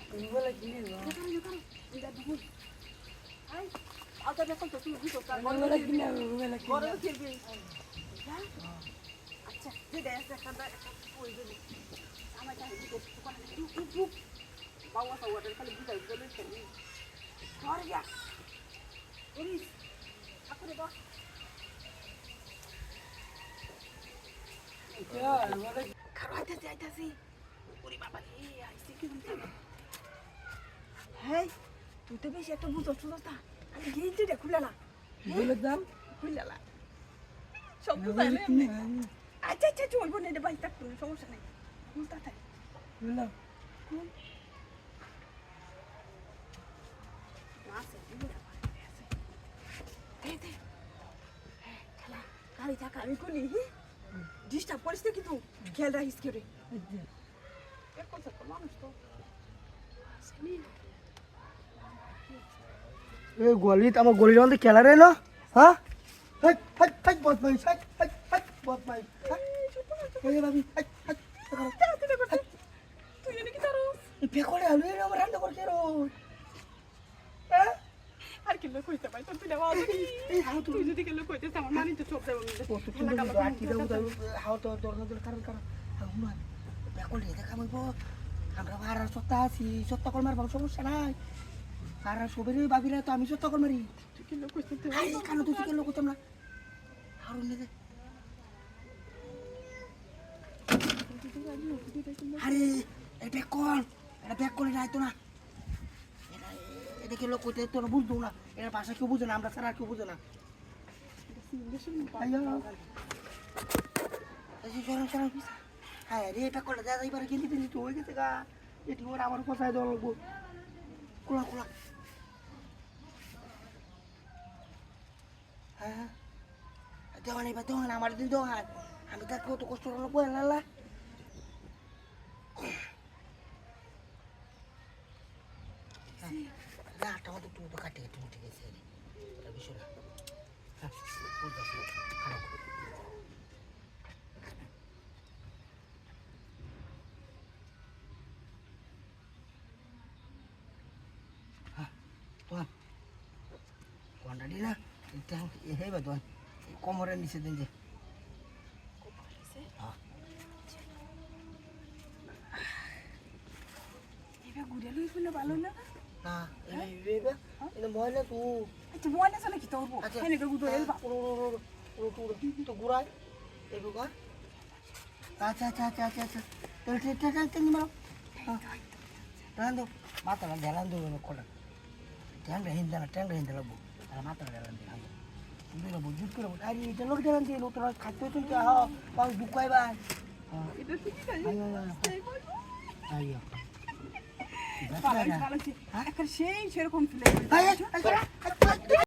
Wala gini ba? Hindi dugo. Ay, aga na kung tutuloy dito. Wala gini, wala gini. Goro kirbi. আচ্ছা, যে দেশে একটা কই দিলি। আমার জানি কি দোকানে চুপ। বাবা সাওয়াটার খালি বুঝাই চলে চলি। ঘর গিয়া। পুলিশ ঠাকুরে বস। Ya, wala. খারো আইতাছি। ওরে বাবা রে, আইছে কি বলতে? হেই, তুই তো বেশি একটা বুঝছ না। আমি গেইটটা খুলে না। Wala dam. খুলে না। সব বুঝাই না। আচ্ছা চলবো না রে ভাই তা কোনো সমস্যা নাই খুলতা থাক Wala. খুল মাসে দিবি না দে খেলা গাড়ি থাকা আমি খুলি ডিস্টার্ব করিস না কিন্তু খেয়াল রাখিস করে এরকম তো মানুষ তো আসেনি এ গলিত আমার গলির মধ্যে খেলা রে না হ্যাঁ হাই হাই হাই বদমাই হাই হাই হাই বদমাই এই ভাবি হাই হাই তুই জানি কি তারো পেকলে আলু রে আমার রান্না করতে রো হ্যাঁ আর কি লোক হইতে পাই তো তুই দেওয়া এই হাও তুই যদি কি লোক হইতে আমার মানি তো চোখ দেব কত সুন্দর আটি দাও দাও হাও তো দরকার কারণ হাও না পেকলে দেখা মইব আমরা ভাড়া সত্তা আছি সত্তা কল মারবার সমস্যা নাই ভাড়া সবেরই ভাবিরা তো আমি সত্তা কল মারি তুই কি লোক হইতে এই কানো তুই কি লোক হইতাম না হারুন নে আরে এটা ব্যাক করে নাই তো না এটা কি লোক হইতে তোর বুঝতো না এর ভাষা কেউ বুঝে না আমরা ছাড়া আর কেউ বুঝে না হ্যাঁ রে এটা করে দাদা এবার গেলি দিলি তো হয়ে গেছে গা এটি ওর আমার কোথায় দেওয়া লাগবো খোলা খোলা হ্যাঁ দেওয়ান এবার দেওয়ান আমার দিন দেওয়ান আমি তার কত কষ্ট হলো বলেন আল্লাহ রাতটা মতো তুমি তো কাটে তুমি ঠিক আছে এটা বিষয় না হ্যাঁ বলতে খারাপ হ্যাঁ তোমার কোনটা দিলা এটা হেবা তোমার কোমরের নিচে দিন যে এবার ঘুরে লই ফেলে ভালো না না এইবা এটা ময়লা তো আচ্ছা মনে চলে কি তোর আচ্ছা এনে গুদো এলবা তো গুড়াই এই বুকা আচ্ছা তেল মারো রান্দো মাথা ঢেলান দেবো কোটা ট্যাংরা হিন্দা লাগবো আর মাথা ঢেলান দিয়ে রান্দো তুমি লাগবো জুট করে আরে এটা লোক ঢেলান দিয়ে লোক তোরা খাদ্য চলতে হ্যাঁ পাও ঢুকাই ভাই এটা ঠিক আছে আইয়া ভালো একটা সেই সেরকম ফিলে